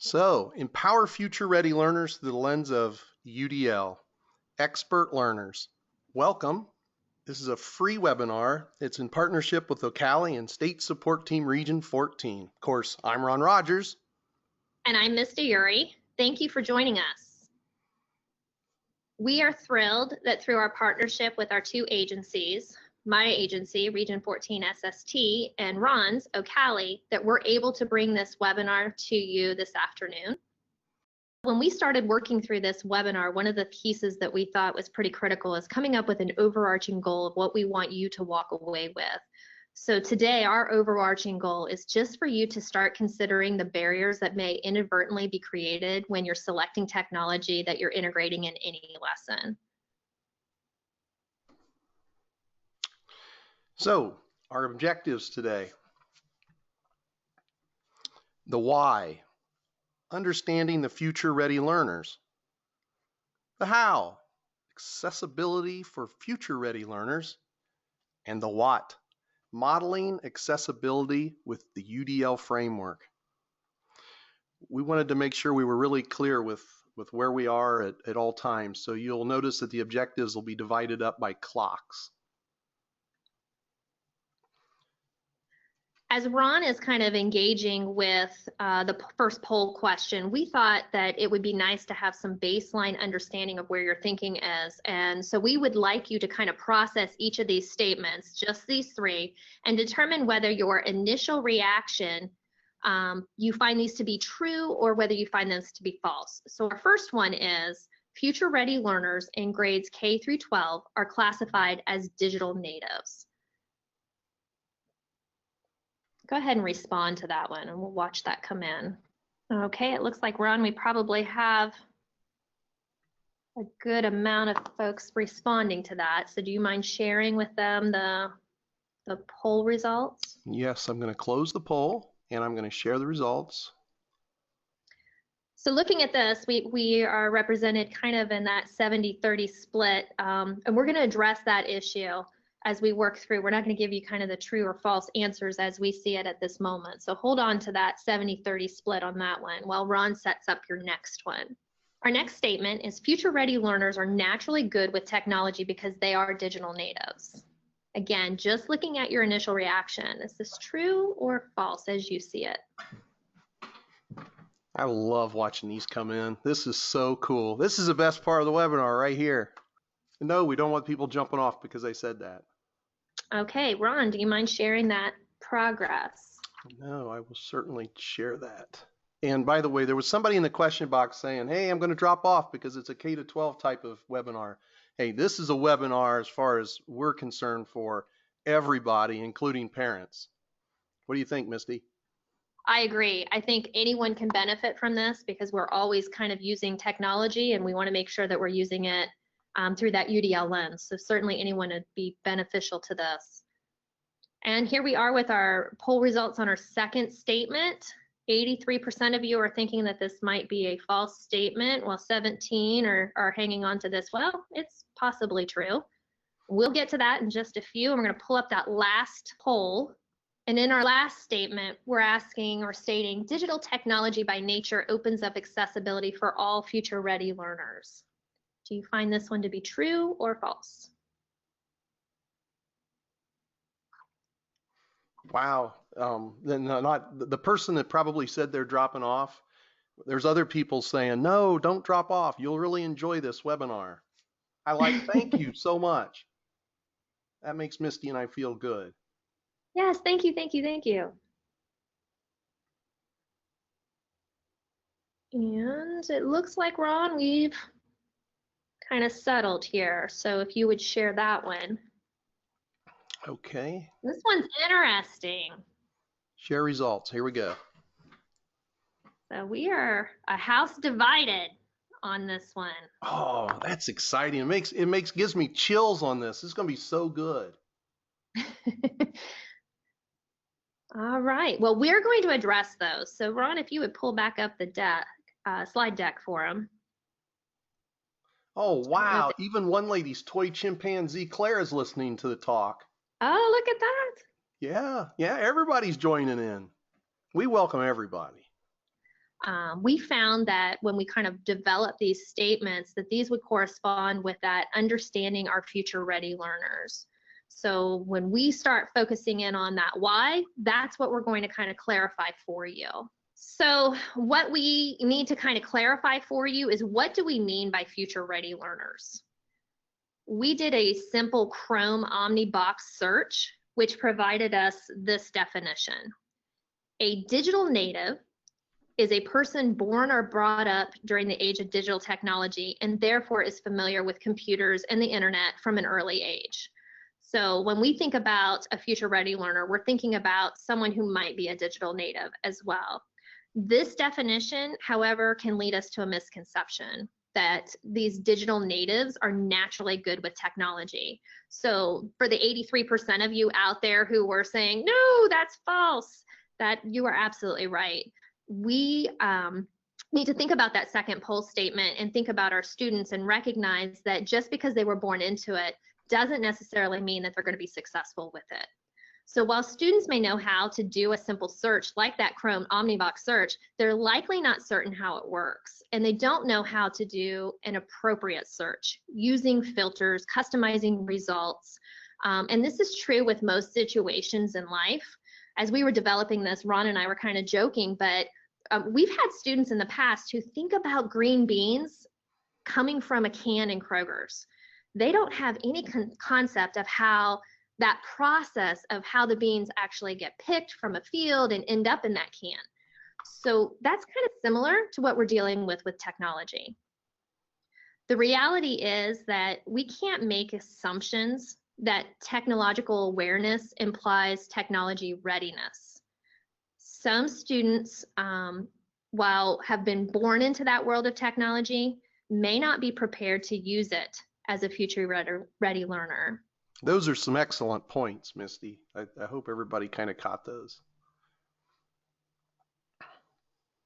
So, empower future-ready learners through the lens of UDL, expert learners. Welcome. This is a free webinar. It's in partnership with OCALI and State Support Team Region 14. Of course, I'm Ron Rogers. And I'm Mr. Yuri. Thank you for joining us. We are thrilled that through our partnership with our two agencies, my agency, Region 14 SST, and Ron's, OCALI, that we're able to bring this webinar to you this afternoon. When we started working through this webinar, one of the pieces that we thought was pretty critical is coming up with an overarching goal of what we want you to walk away with. So today, our overarching goal is just for you to start considering the barriers that may inadvertently be created when you're selecting technology that you're integrating in any lesson. So, our objectives today. The why, understanding the future-ready learners. The how, accessibility for future-ready learners. And the what, modeling accessibility with the UDL framework. We wanted to make sure we were really clear with where we are at all times. So you'll notice that the objectives will be divided up by clocks. As Ron is kind of engaging with the first poll question, we thought that it would be nice to have some baseline understanding of where your thinking is. And so we would like you to kind of process each of these statements, just these three, and determine whether your initial reaction, you find these to be true or whether you find this to be false. So our first one is future ready learners in grades K through 12 are classified as digital natives. Go ahead and respond to that one and we'll watch that come in. Okay, it looks like, Ron, we probably have a good amount of folks responding to that. So do you mind sharing with them the poll results? Yes, I'm going to close the poll and I'm going to share the results. So looking at this, we are represented kind of in that 70-30 split, and we're going to address that issue as we work through. We're not going to give you kind of the true or false answers as we see it at this moment. So hold on to that 70-30 split on that one while Ron sets up your next one. Our next statement is future ready learners are naturally good with technology because they are digital natives. Again, just looking at your initial reaction, is this true or false as you see it? I love watching these come in. This is so cool. This is the best part of the webinar right here. No, we don't want people jumping off because they said that. Okay, Ron, do you mind sharing that progress? No, I will certainly share that. And by the way, there was somebody in the question box saying, hey, I'm going to drop off because it's a K to 12 type of webinar. Hey, this is a webinar as far as we're concerned for everybody, including parents. What do you think, Misty? I agree. I think anyone can benefit from this because we're always kind of using technology and we want to make sure that we're using it through that UDL lens. So certainly anyone would be beneficial to this. And here we are with our poll results on our second statement. 83% of you are thinking that this might be a false statement, while 17 are hanging on to this. Well, it's possibly true. We'll get to that in just a few. And we're going to pull up that last poll. And in our last statement, we're asking or stating, digital technology by nature opens up accessibility for all future ready learners. Do you find this one to be true or false? Wow. Then not the person that probably said they're dropping off. There's other people saying, no, don't drop off. You'll really enjoy this webinar. Thank you so much. That makes Misty and I feel good. Yes, thank you, thank you, thank you. And it looks like, Ron, we've kind of settled here. So if you would share that one. Okay. This one's interesting. Share results. Here we go. So we are a house divided on this one. Oh, that's exciting. Gives me chills on this. This is going to be so good. All right. Well, we're going to address those. So Ron, if you would pull back up the deck, slide deck for them. Oh, wow. Even one lady's toy chimpanzee Claire is listening to the talk. Oh, look at that. Yeah, everybody's joining in. We welcome everybody. We found that when we kind of developed these statements, that these would correspond with that understanding our future ready learners. So when we start focusing in on that why, that's what we're going to kind of clarify for you. So what we need to kind of clarify for you is, what do we mean by future ready learners? We did a simple Chrome Omnibox search, which provided us this definition. A digital native is a person born or brought up during the age of digital technology and therefore is familiar with computers and the internet from an early age. So when we think about a future ready learner, we're thinking about someone who might be a digital native as well. This definition, however, can lead us to a misconception that these digital natives are naturally good with technology. So for the 83% of you out there who were saying, no, that's false, that you are absolutely right. We need to think about that second poll statement and think about our students and recognize that just because they were born into it doesn't necessarily mean that they're going to be successful with it. So while students may know how to do a simple search like that Chrome Omnibox search, they're likely not certain how it works, and they don't know how to do an appropriate search using filters, customizing results. And this is true with most situations in life. As we were developing this, Ron and I were kind of joking, but we've had students in the past who think about green beans coming from a can in Kroger's. They don't have any concept of how that process of how the beans actually get picked from a field and end up in that can. So that's kind of similar to what we're dealing with technology. The reality is that we can't make assumptions that technological awareness implies technology readiness. Some students, while have been born into that world of technology, may not be prepared to use it as a future ready learner. Those are some excellent points, Misty. I hope everybody kind of caught those.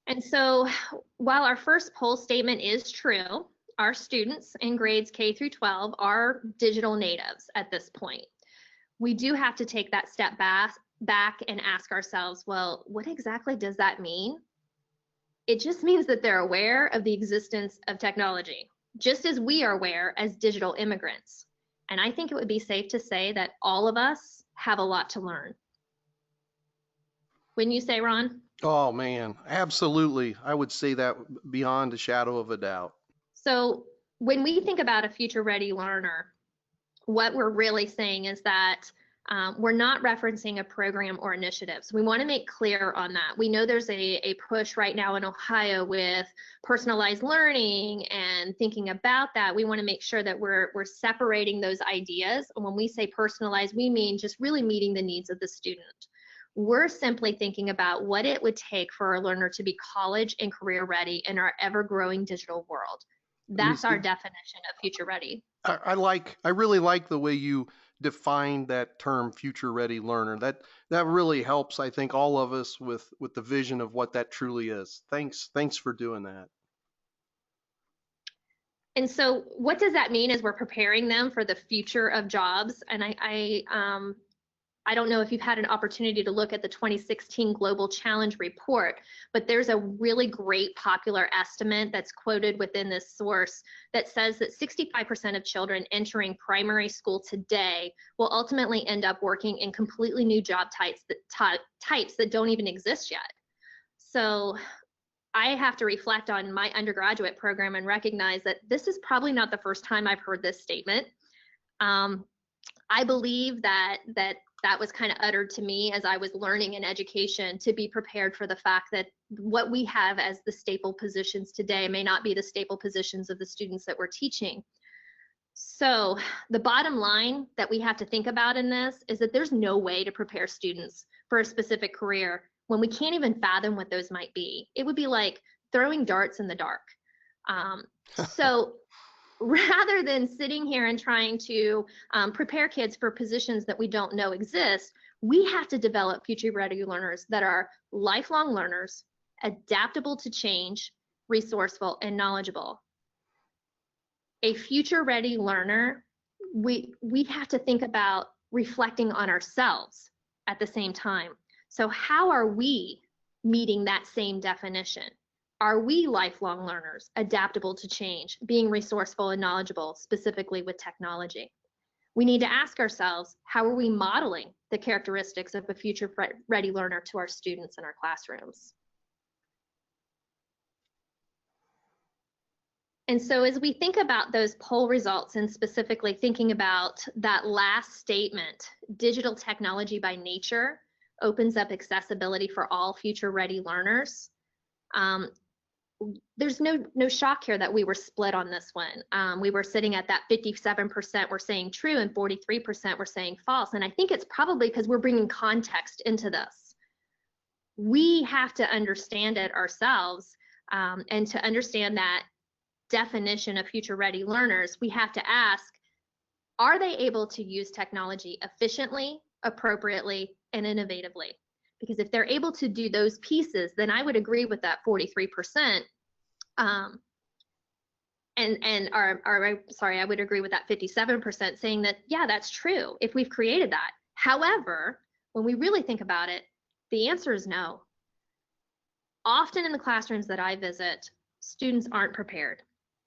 And so while our first poll statement is true, our students in grades K through 12 are digital natives at this point. We do have to take that step back and ask ourselves, well, what exactly does that mean? It just means that they're aware of the existence of technology, just as we are aware as digital immigrants. And I think it would be safe to say that all of us have a lot to learn. Wouldn't you say, Ron? Oh, man, absolutely. I would say that beyond a shadow of a doubt. So when we think about a future ready learner, what we're really saying is that we're not referencing a program or initiative. So we want to make clear on that. We know there's a push right now in Ohio with personalized learning and thinking about that. We want to make sure that we're separating those ideas. And when we say personalized, we mean just really meeting the needs of the student. We're simply thinking about what it would take for a learner to be college and career ready in our ever-growing digital world. That's our definition of future ready. I really like the way you defined that term, future ready learner. That really helps, I think, all of us with the vision of what that truly is. Thanks for doing that. And so what does that mean as we're preparing them for the future of jobs? And I don't know if you've had an opportunity to look at the 2016 Global Challenge report, but there's a really great popular estimate that's quoted within this source that says that 65% of children entering primary school today will ultimately end up working in completely new job types that don't even exist yet. So I have to reflect on my undergraduate program and recognize that this is probably not the first time I've heard this statement. I believe that was kind of uttered to me as I was learning in education, to be prepared for the fact that what we have as the staple positions today may not be the staple positions of the students that we're teaching. So the bottom line that we have to think about in this is that there's no way to prepare students for a specific career when we can't even fathom what those might be. It would be like throwing darts in the dark. So rather than sitting here and trying to prepare kids for positions that we don't know exist, we have to develop future ready learners that are lifelong learners, adaptable to change, resourceful, and knowledgeable. A future ready learner, we have to think about reflecting on ourselves at the same time. So how are we meeting that same definition? Are we lifelong learners, adaptable to change, being resourceful and knowledgeable, specifically with technology? We need to ask ourselves, how are we modeling the characteristics of a future-ready learner to our students in our classrooms? And so as we think about those poll results and specifically thinking about that last statement, digital technology by nature opens up accessibility for all future-ready learners. There's no shock here that we were split on this one. We were sitting at that 57% were saying true and 43% were saying false. And I think it's probably because we're bringing context into this. We have to understand it ourselves, and to understand that definition of future ready learners, we have to ask, are they able to use technology efficiently, appropriately, and innovatively? Because if they're able to do those pieces, then I would agree with that 43%. I would agree with that 57% saying that, yeah, that's true if we've created that. However, when we really think about it, the answer is no. Often in the classrooms that I visit, students aren't prepared.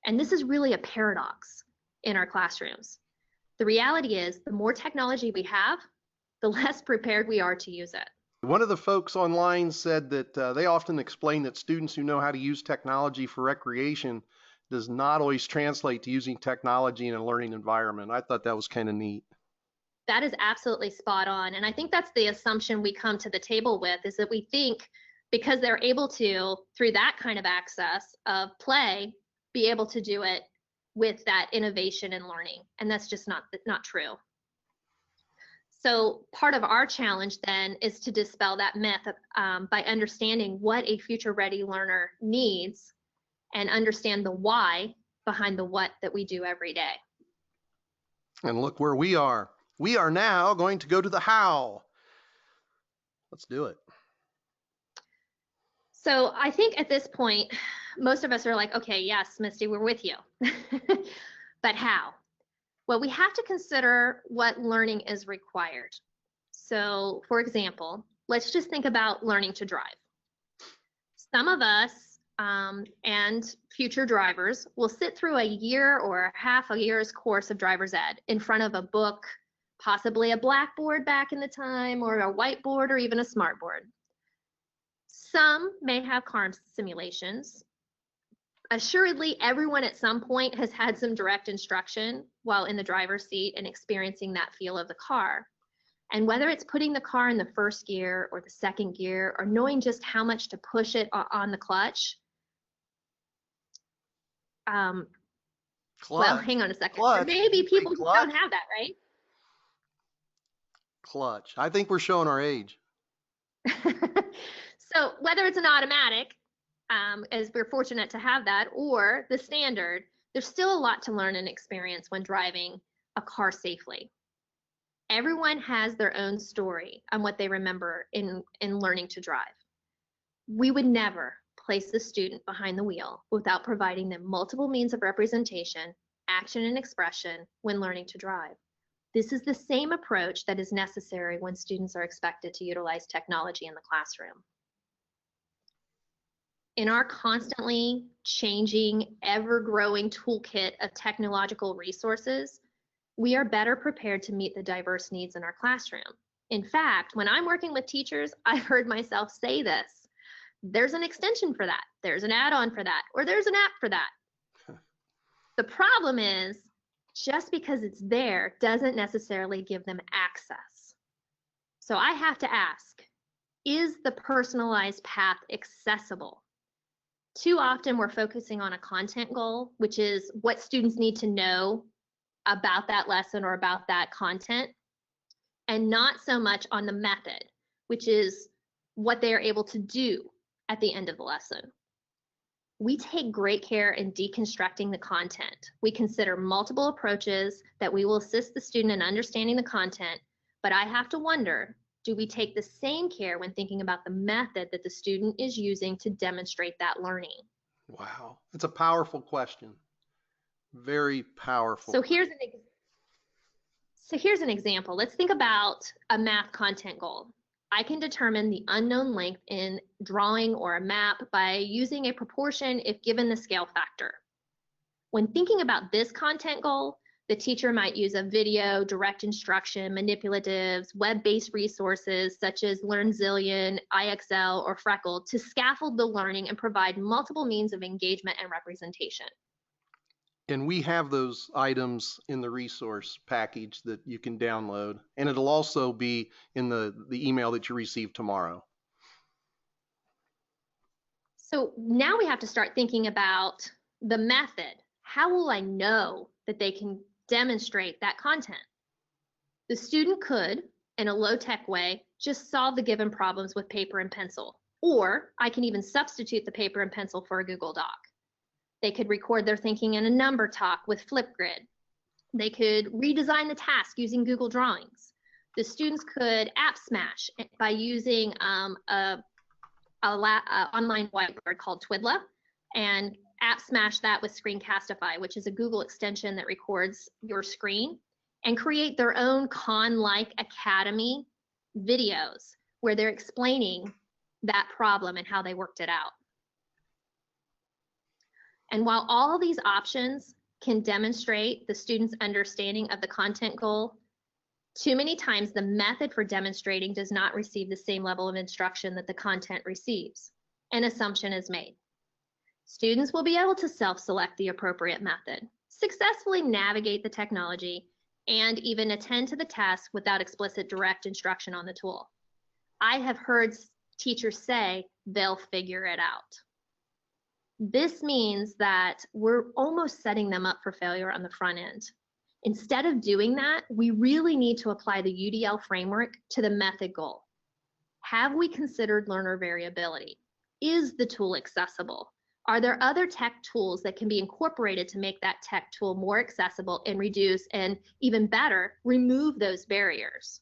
And this is really a paradox in our classrooms. The reality is, the more technology we have, the less prepared we are to use it. One of the folks online said that they often explain that students who know how to use technology for recreation does not always translate to using technology in a learning environment. I thought that was kind of neat. That is absolutely spot on. And I think that's the assumption we come to the table with, is that we think because they're able to, through that kind of access of play, be able to do it with that innovation and learning. And that's just not true. So part of our challenge then is to dispel that myth by understanding what a future-ready learner needs and understand the why behind the what that we do every day. And look where we are. We are now going to go to the how. Let's do it. So I think at this point, most of us are like, okay, yes, Misty, we're with you. But how? Well, we have to consider what learning is required. So, for example, let's just think about learning to drive. Some of us and future drivers will sit through a year or half a year's course of driver's ed in front of a book, possibly a blackboard back in the time, or a whiteboard, or even a smartboard. Some may have car simulations. Assuredly, everyone at some point has had some direct instruction while in the driver's seat and experiencing that feel of the car. And whether it's putting the car in the first gear or the second gear, or knowing just how much to push it on the clutch. Well, hang on a second. Clutch. Maybe people who don't have that, right? Clutch. I think we're showing our age. So whether it's an automatic, as we're fortunate to have that, or the standard, there's still a lot to learn and experience when driving a car safely. Everyone has their own story on what they remember in learning to drive. We would never place a student behind the wheel without providing them multiple means of representation, action, and expression when learning to drive. This is the same approach that is necessary when students are expected to utilize technology in the classroom. In our constantly changing, ever-growing toolkit of technological resources, we are better prepared to meet the diverse needs in our classroom. In fact, when I'm working with teachers, I've heard myself say this: there's an extension for that, there's an add-on for that, or there's an app for that. The problem is, just because it's there doesn't necessarily give them access. So I have to ask, is the personalized path accessible? Too often we're focusing on a content goal, which is what students need to know about that lesson or about that content, and not so much on the method, which is what they are able to do at the end of the lesson. We take great care in deconstructing the content. We consider multiple approaches that we will assist the student in understanding the content, but I have to wonder, do we take the same care when thinking about the method that the student is using to demonstrate that learning? Wow, it's a powerful question. Very powerful. So here's an example. Let's think about a math content goal. I can determine the unknown length in drawing or a map by using a proportion if given the scale factor. When thinking about this content goal, the teacher might use a video, direct instruction, manipulatives, web-based resources such as LearnZillion, IXL, or Freckle to scaffold the learning and provide multiple means of engagement and representation. And we have those items in the resource package that you can download, and it'll also be in the email that you receive tomorrow. So now we have to start thinking about the method. How will I know that they can demonstrate that content? The student could, in a low-tech way, just solve the given problems with paper and pencil, or I can even substitute the paper and pencil for a Google Doc. They could record their thinking in a number talk with Flipgrid. They could redesign the task using Google Drawings. The students could app smash by using a online whiteboard called Twidla, and app smash that with Screencastify, which is a Google extension that records your screen, and create their own Khan-like Academy videos where they're explaining that problem and how they worked it out. And while all these options can demonstrate the student's understanding of the content goal, too many times the method for demonstrating does not receive the same level of instruction that the content receives. An assumption is made. Students will be able to self-select the appropriate method, successfully navigate the technology, and even attend to the task without explicit direct instruction on the tool. I have heard teachers say they'll figure it out. This means that we're almost setting them up for failure on the front end. Instead of doing that, we really need to apply the UDL framework to the method goal. Have we considered learner variability? Is the tool accessible? Are there other tech tools that can be incorporated to make that tech tool more accessible and reduce, and even better, remove those barriers?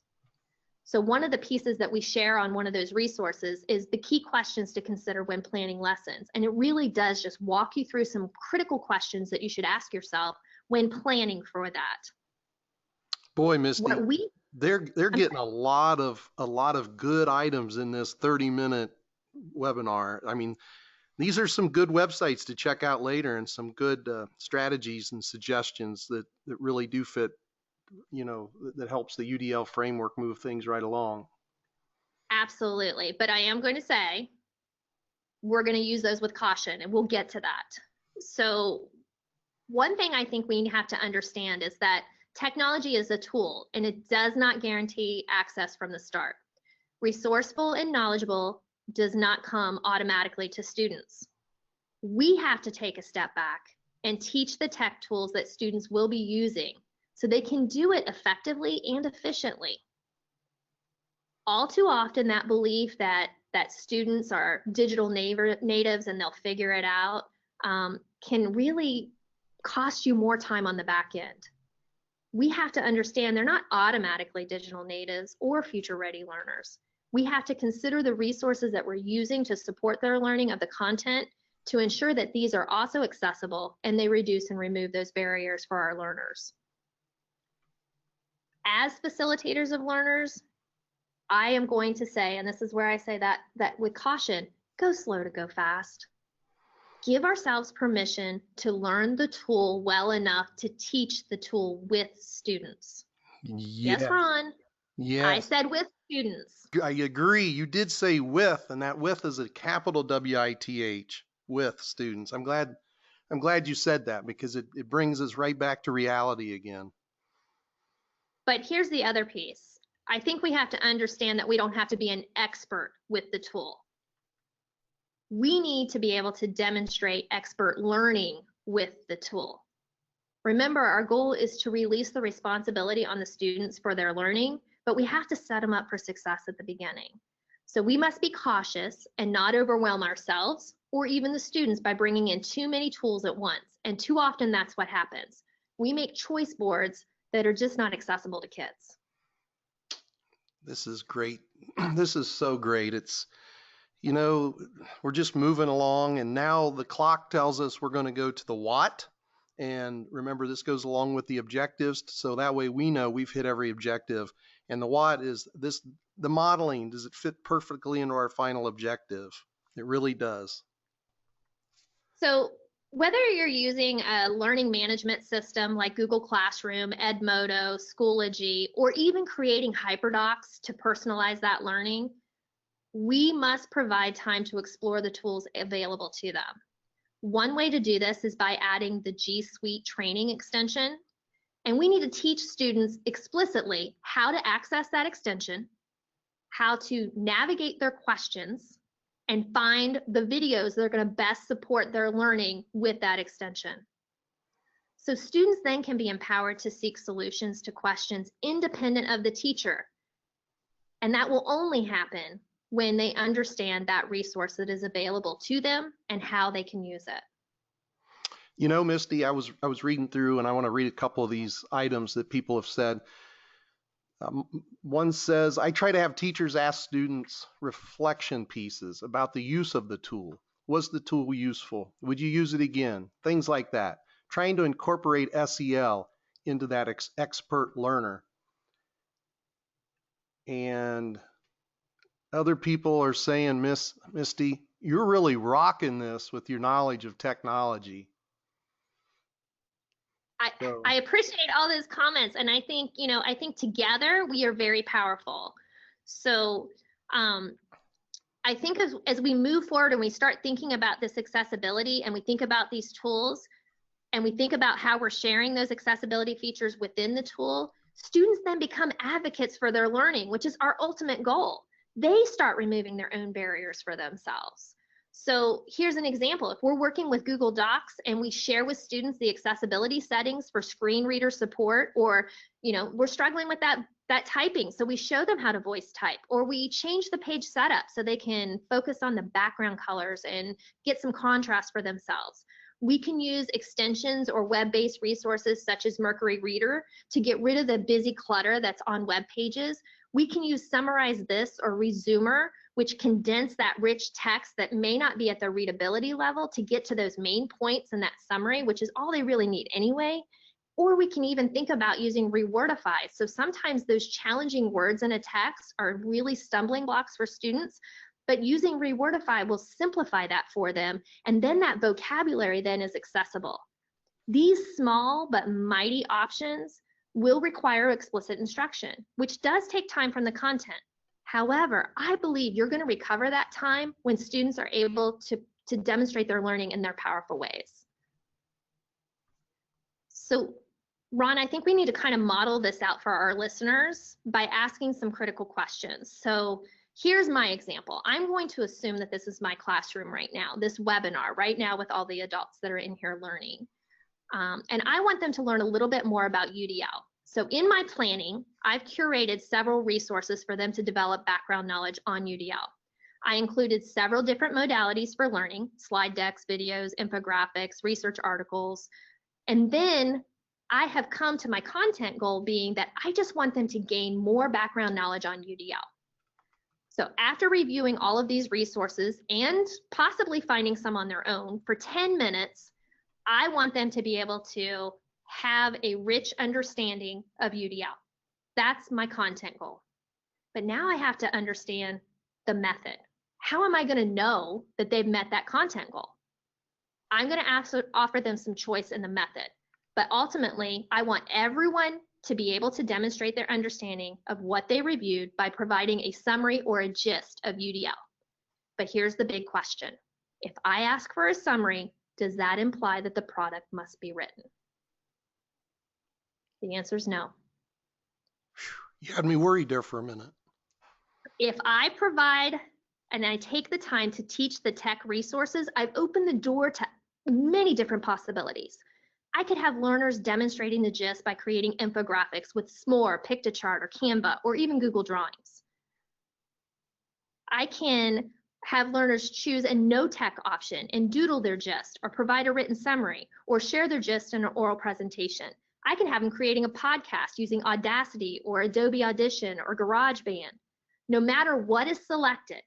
So one of the pieces that we share on one of those resources is the key questions to consider when planning lessons. And it really does just walk you through some critical questions that you should ask yourself when planning for that. Boy, Misty, they're getting a lot of good items in this 30-minute webinar. I mean, these are some good websites to check out later, and some good strategies and suggestions that really do fit, that helps the UDL framework move things right along. Absolutely. But I am going to say we're going to use those with caution, and we'll get to that. So one thing I think we have to understand is that technology is a tool, and it does not guarantee access from the start. Resourceful and knowledgeable does not come automatically to students. We have to take a step back and teach the tech tools that students will be using so they can do it effectively and efficiently. All too often, that belief that students are digital natives and they'll figure it out can really cost you more time on the back end. We have to understand they're not automatically digital natives or future-ready learners. We have to consider the resources that we're using to support their learning of the content to ensure that these are also accessible and they reduce and remove those barriers for our learners. As facilitators of learners, I am going to say, and this is where I say that with caution, go slow to go fast. Give ourselves permission to learn the tool well enough to teach the tool with students. Yes, Ron. Yeah. I said with students. I agree. You did say with, and that with is a capital W-I-T-H, with students. I'm glad you said that, because it brings us right back to reality again. But here's the other piece. I think we have to understand that we don't have to be an expert with the tool. We need to be able to demonstrate expert learning with the tool. Remember, our goal is to release the responsibility on the students for their learning, but we have to set them up for success at the beginning. So we must be cautious and not overwhelm ourselves or even the students by bringing in too many tools at once. And too often that's what happens. We make choice boards that are just not accessible to kids. This is great. This is so great. It's, we're just moving along, and now the clock tells us we're going to go to the what. And remember, this goes along with the objectives, so that way we know we've hit every objective. And the what is this, the modeling, does it fit perfectly into our final objective? It really does. So whether you're using a learning management system like Google Classroom, Edmodo, Schoology, or even creating hyperdocs to personalize that learning, we must provide time to explore the tools available to them. One way to do this is by adding the G Suite training extension. And we need to teach students explicitly how to access that extension, how to navigate their questions, and find the videos that are going to best support their learning with that extension. So students then can be empowered to seek solutions to questions independent of the teacher. And that will only happen when they understand that resource that is available to them and how they can use it. You know, Misty, I was reading through, and I want to read a couple of these items that people have said. One says, I try to have teachers ask students reflection pieces about the use of the tool. Was the tool useful? Would you use it again? Things like that. Trying to incorporate SEL into that expert learner. And other people are saying, Misty, you're really rocking this with your knowledge of technology. I appreciate all those comments, and I think, I think together we are very powerful. So I think as we move forward and we start thinking about this accessibility and we think about these tools and we think about how we're sharing those accessibility features within the tool, students then become advocates for their learning, which is our ultimate goal. They start removing their own barriers for themselves. So here's an example. If we're working with Google Docs and we share with students the accessibility settings for screen reader support, or we're struggling with that typing, so we show them how to voice type, or we change the page setup so they can focus on the background colors and get some contrast for themselves. We can use extensions or web-based resources such as Mercury Reader to get rid of the busy clutter that's on web pages. We can use Summarize This or Resumer, which condense that rich text that may not be at the readability level to get to those main points in that summary, which is all they really need anyway. Or we can even think about using Rewordify. So sometimes those challenging words in a text are really stumbling blocks for students, but using Rewordify will simplify that for them, and then that vocabulary then is accessible. These small but mighty options will require explicit instruction, which does take time from the content. However, I believe you're going to recover that time when students are able to demonstrate their learning in their powerful ways. So, Ron, I think we need to kind of model this out for our listeners by asking some critical questions. So here's my example. I'm going to assume that this is my classroom right now, this webinar right now with all the adults that are in here learning. And I want them to learn a little bit more about UDL. So in my planning, I've curated several resources for them to develop background knowledge on UDL. I included several different modalities for learning: slide decks, videos, infographics, research articles. And then I have come to my content goal being that I just want them to gain more background knowledge on UDL. So after reviewing all of these resources and possibly finding some on their own for 10 minutes, I want them to be able to have a rich understanding of UDL. That's my content goal. But now I have to understand the method. How am I going to know that they've met that content goal? I'm going to offer them some choice in the method. But ultimately, I want everyone to be able to demonstrate their understanding of what they reviewed by providing a summary or a gist of UDL. But here's the big question. If I ask for a summary, does that imply that the product must be written? The answer is no. You had me worried there for a minute. If I provide and I take the time to teach the tech resources, I've opened the door to many different possibilities. I could have learners demonstrating the gist by creating infographics with Smore, Pictochart, or Canva, or even Google Drawings. I can have learners choose a no-tech option and doodle their gist, or provide a written summary, or share their gist in an oral presentation. I can have them creating a podcast using Audacity or Adobe Audition or GarageBand. No matter what is selected,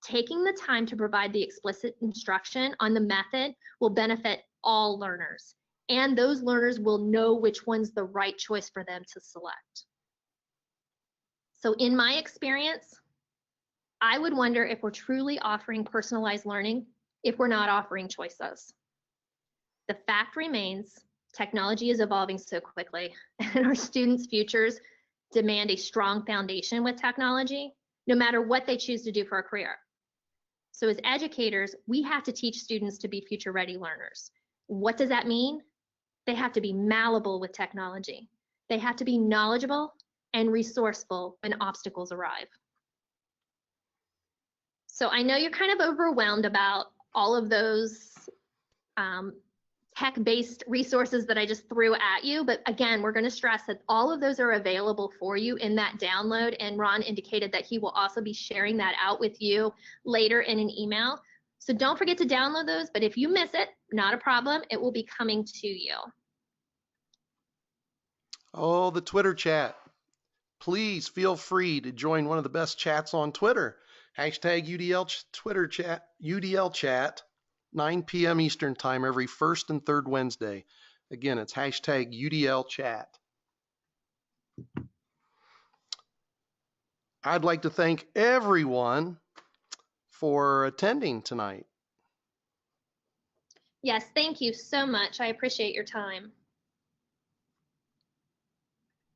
taking the time to provide the explicit instruction on the method will benefit all learners, and those learners will know which one's the right choice for them to select. So in my experience, I would wonder if we're truly offering personalized learning if we're not offering choices. The fact remains, technology is evolving so quickly, and our students' futures demand a strong foundation with technology, no matter what they choose to do for a career. So as educators, we have to teach students to be future-ready learners. What does that mean? They have to be malleable with technology. They have to be knowledgeable and resourceful when obstacles arrive. So I know you're kind of overwhelmed about all of those tech-based resources that I just threw at you, but again, we're going to stress that all of those are available for you in that download, and Ron indicated that he will also be sharing that out with you later in an email. So don't forget to download those, but if you miss it, not a problem, it will be coming to you. Oh, the Twitter chat. Please feel free to join one of the best chats on Twitter. Hashtag UDL Twitter chat, UDL chat, 9 p.m. Eastern time every first and third Wednesday. Again, it's hashtag UDL chat. I'd like to thank everyone for attending tonight. Yes, thank you so much. I appreciate your time.